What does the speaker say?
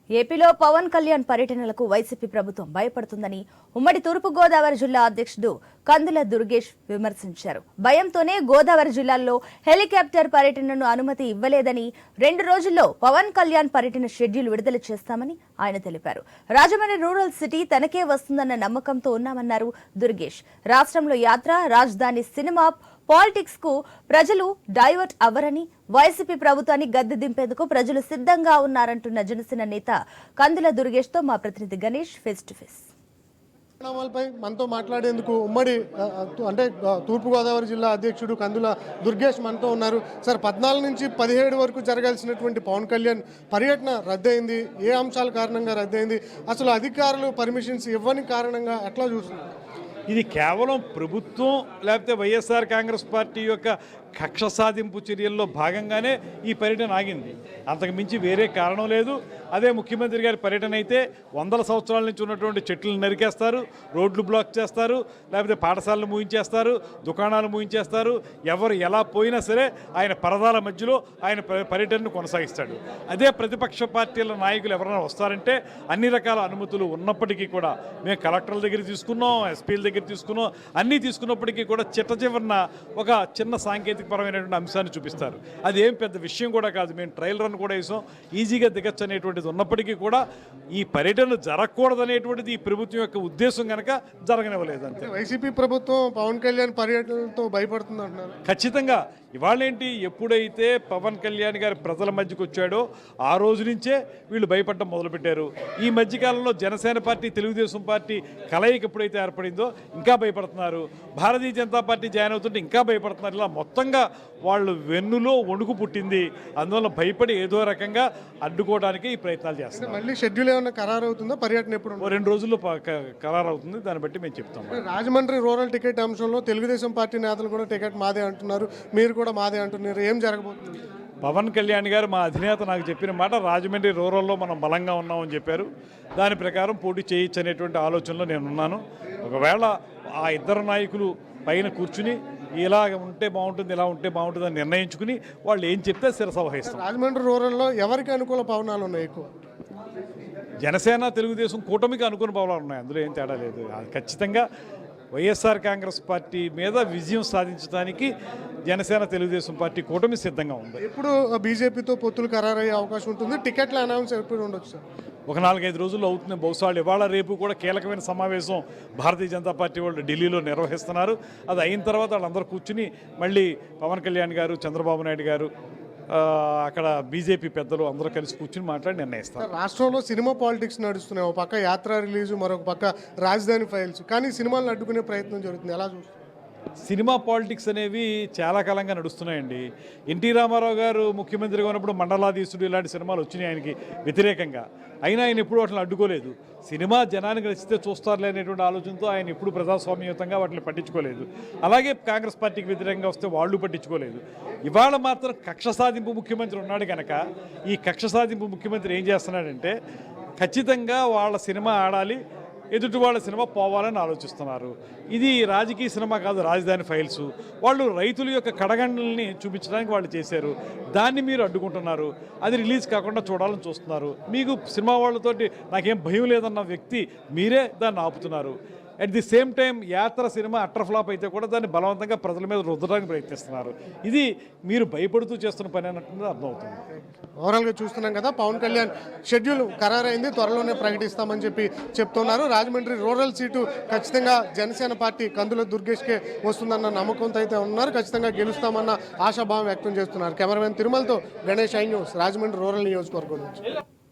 ఏపీలో పవన్ కళ్యాణ్ పర్యటనలకు వైసీపీ ప్రభుత్వం భయపడుతుందని ఉమ్మడి తూర్పు గోదావరి జిల్లా అధ్యక్షుడు కందుల దుర్గేష్ విమర్శించారు. భయంతోనే గోదావరి జిల్లాలో హెలికాప్టర్ పర్యటనను అనుమతి ఇవ్వలేదని 2 రోజుల్లో పవన్ కళ్యాణ్ పర్యటన షెడ్యూల్ విడుదల చేస్తామని ఆయన తెలిపారు. రాజమండ్రి రూరల్ సిటీ తనకే వస్తుందన్న నమ్మకంతో ఉన్నామన్నారు దుర్గేష్. రాష్ట్రంలో యాత్ర, రాజధాని సినిమా పాలిటిక్స్ కు ప్రజలు డైవర్ట్ అవ్వరని, వైసీపీ ప్రభుత్వాన్ని గద్దె దింపేందుకు ప్రజలు సిద్ధంగా ఉన్నారంటున్న జనసేన నేత కందుల దుర్గేష్ తో మా ప్రతినిధి గణేష్ ఫేస్ టు ఫేస్. పరిణామాలపై మనతో మాట్లాడేందుకు ఉమ్మడి అంటే తూర్పుగోదావరి జిల్లా అధ్యక్షుడు కందుల దుర్గేష్ మనతో ఉన్నారు. సార్, 14 నుంచి 17 వరకు జరగాల్సినటువంటి పవన్ కళ్యాణ్ పర్యటన రద్దయింది. ఏ అంశాల కారణంగా రద్దయింది? అసలు అధికారులు పర్మిషన్స్ ఇవ్వని కారణంగా ఎట్లా చూస్తున్నారు? ఇది కేవలం ప్రభుత్వం లేకపోతే వైఎస్ఆర్ కాంగ్రెస్ పార్టీ యొక్క కక్ష సాధింపు చర్యల్లో భాగంగానే ఈ పర్యటన ఆగింది. అంతకు మించి వేరే కారణం లేదు. అదే ముఖ్యమంత్రి గారి పర్యటన అయితే 100 సంవత్సరాల నుంచి ఉన్నటువంటి చెట్లను నరికేస్తారు, రోడ్లు బ్లాక్ చేస్తారు, లేకపోతే పాఠశాలలు మూయించేస్తారు, దుకాణాలు మూయించేస్తారు. ఎవరు ఎలా పోయినా సరే ఆయన పరదాల మధ్యలో ఆయన పర్యటనను కొనసాగిస్తాడు. అదే ప్రతిపక్ష పార్టీల నాయకులు ఎవరైనా వస్తారంటే అన్ని రకాల అనుమతులు ఉన్నప్పటికీ కూడా, మేము కలెక్టర్ల దగ్గర తీసుకున్నాం, ఎస్పీల దగ్గర తీసుకున్నాం, అన్నీ తీసుకున్నప్పటికీ కూడా చిట్ట చివరన ఒక చిన్న సాంకేతికపరమైనటువంటి అంశాన్ని చూపిస్తారు. అది ఏం పెద్ద విషయం కూడా కాదు. మేము ట్రయల్ రన్ కూడా వేసాం, ఈజీగా దిగచ్చు అనేటువంటిది ఉన్నప్పటికీ కూడా ఈ పర్యటన జరగకూడదనేటువంటిది ఈ ప్రభుత్వం యొక్క ఉద్దేశం కనుక జరగనివ్వలేదు. అంతే. వైసీపీ ప్రభుత్వం పవన్ కళ్యాణ్ పర్యటనతో భయపడుతుంది అంటున్నారు. ఖచ్చితంగా ఇవాళేంటి, ఎప్పుడైతే పవన్ కళ్యాణ్ గారి ప్రజల మధ్యకు వచ్చాడో ఆ రోజు నుంచే వీళ్ళు భయపడడం మొదలుపెట్టారు. ఈ మధ్యకాలంలో జనసేన పార్టీ, తెలుగుదేశం పార్టీ కలయిక ఎప్పుడైతే ఏర్పడిందో ఇంకా భయపడుతున్నారు. భారతీయ జనతా పార్టీ జాయిన్ అవుతుంటే ఇంకా భయపడుతున్నారు. ఇలా మొత్తంగా వాళ్ళు వెన్నులో వణుకు పుట్టింది. అందువల్ల భయపడి ఏదో రకంగా అడ్డుకోవడానికి ఈ ప్రయత్నాలు చేస్తారు. మళ్ళీ షెడ్యూల్ ఏమైనా ఖరారు అవుతుందో? పర్యటన ఎప్పుడు? 2 రోజుల్లో ఖరారు అవుతుంది. దాన్ని బట్టి మేము చెప్తాం. రాజమండ్రి రూరల్ టికెట్ అంశంలో తెలుగుదేశం పార్టీ నేతలు కూడా టికెట్ మాదే అంటున్నారు, మీరు కూడా మాదే అంటున్నారు. ఏం జరగబోతుంది? పవన్ కళ్యాణ్ గారు, మా అధినేత నాకు చెప్పిన మాట, రాజమండ్రి రూరల్లో మనం బలంగా ఉన్నామని చెప్పారు. దాని ప్రకారం పోటీ చేయొచ్చు అనేటువంటి ఆలోచనలో నేనున్నాను. ఒకవేళ ఆ ఇద్దరు నాయకులు పైన కూర్చుని ఇలా ఉంటే బాగుంటుంది, ఇలా ఉంటే బాగుంటుంది అని నిర్ణయించుకుని వాళ్ళు ఏం చెప్తే శిరస వహిస్తారు. రాజమండ్రి రూరల్లో ఎవరికి అనుకూల పవనాలు ఉన్నాయి ఎక్కువ? జనసేన, తెలుగుదేశం కూటమికి అనుకున్న పవనాలు ఉన్నాయి. అందులో ఏం తేడా లేదు. ఖచ్చితంగా వైఎస్ఆర్ కాంగ్రెస్ పార్టీ మీద విజయం సాధించడానికి జనసేన, తెలుగుదేశం పార్టీ కూటమి సిద్ధంగా ఉంది. ఇప్పుడు బీజేపీతో పొత్తులు ఖరారయ్యే అవకాశం ఉంటుంది. టికెట్ల అనౌన్స్ ఎప్పుడు ఉండొచ్చు సార్? ఒక 4-5 రోజుల్లో అవుతుంది బహుశా. ఇవాళ రేపు కూడా కీలకమైన సమావేశం భారతీయ జనతా పార్టీ వాళ్ళు ఢిల్లీలో నిర్వహిస్తున్నారు. అది అయిన తర్వాత వాళ్ళందరూ కూర్చుని మళ్ళీ పవన్ కళ్యాణ్ గారు, చంద్రబాబు నాయుడు గారు, అక్కడ బీజేపీ పెద్దలు అందరూ కలిసి కూర్చుని మాట్లాడి నిర్ణయిస్తారు. రాష్ట్రంలో సినిమా పాలిటిక్స్ నడుస్తున్నాయి. ఒక పక్క యాత్ర రిలీజు, మరొక పక్క రాజధాని ఫైల్స్. కానీ సినిమాలను అడ్డుకునే ప్రయత్నం జరుగుతుంది. ఎలా చూస్తారు? సినిమా పాలిటిక్స్ అనేవి చాలా కాలంగా నడుస్తున్నాయండి. ఎన్టీ రామారావు గారు ముఖ్యమంత్రిగా ఉన్నప్పుడు మండలాధీశుడు ఇలాంటి సినిమాలు వచ్చినాయి ఆయనకి వ్యతిరేకంగా. అయినా ఆయన ఎప్పుడు వాటిని అడ్డుకోలేదు. సినిమా జనానికి నచ్చితే చూస్తారులే అనేటువంటి ఆలోచనతో ఆయన ఎప్పుడు ప్రజాస్వామ్యయుతంగా వాటిని పట్టించుకోలేదు. అలాగే కాంగ్రెస్ పార్టీకి వ్యతిరేకంగా వస్తే వాళ్ళు పట్టించుకోలేదు. ఇవాళ మాత్రం కక్ష సాధింపు ముఖ్యమంత్రి ఉన్నాడు కనుక ఈ కక్ష సాధింపు ముఖ్యమంత్రి ఏం చేస్తున్నాడంటే, ఖచ్చితంగా వాళ్ళ సినిమా ఆడాలి, ఎదుటి వాళ్ళ సినిమా పోవాలని ఆలోచిస్తున్నారు. ఇది రాజకీయ సినిమా కాదు, రాజధాని ఫైల్స్. వాళ్ళు రైతుల యొక్క కడగండ్లని చూపించడానికి వాళ్ళు చేశారు. దాన్ని మీరు అడ్డుకుంటున్నారు. అది రిలీజ్ కాకుండా చూడాలని చూస్తున్నారు. మీకు సినిమా వాళ్ళతోటి నాకేం భయం లేదన్న వ్యక్తి మీరే దాన్ని ఆపుతున్నారు. అట్ ది సేమ్ టైం యాత్ర సినిమా అట్టర్ ఫ్లాప్ అయితే కూడా దాన్ని బలవంతంగా ప్రజల మీద రుద్దడానికి ప్రయత్నిస్తున్నారు. ఇది మీరు భయపడుతూ చేస్తున్న పని అన్నట్టు అర్థమవుతుంది. ఓవరాల్గా చూస్తున్నాం కదా, పవన్ కళ్యాణ్ షెడ్యూల్ ఖరారైంది, త్వరలోనే ప్రకటిస్తామని చెప్తున్నారు. రాజమండ్రి రూరల్ సీటు ఖచ్చితంగా జనసేన పార్టీ కందుల దుర్గేష్కే వస్తుందన్న నమ్మకంతో అయితే ఉన్నారు. ఖచ్చితంగా గెలుస్తామన్న ఆశాభావం వ్యక్తం చేస్తున్నారు. కెమెరామెన్ తిరుమలతో Ganesh, I news, Rajahmundry rural నియోజకవర్గం నుంచి.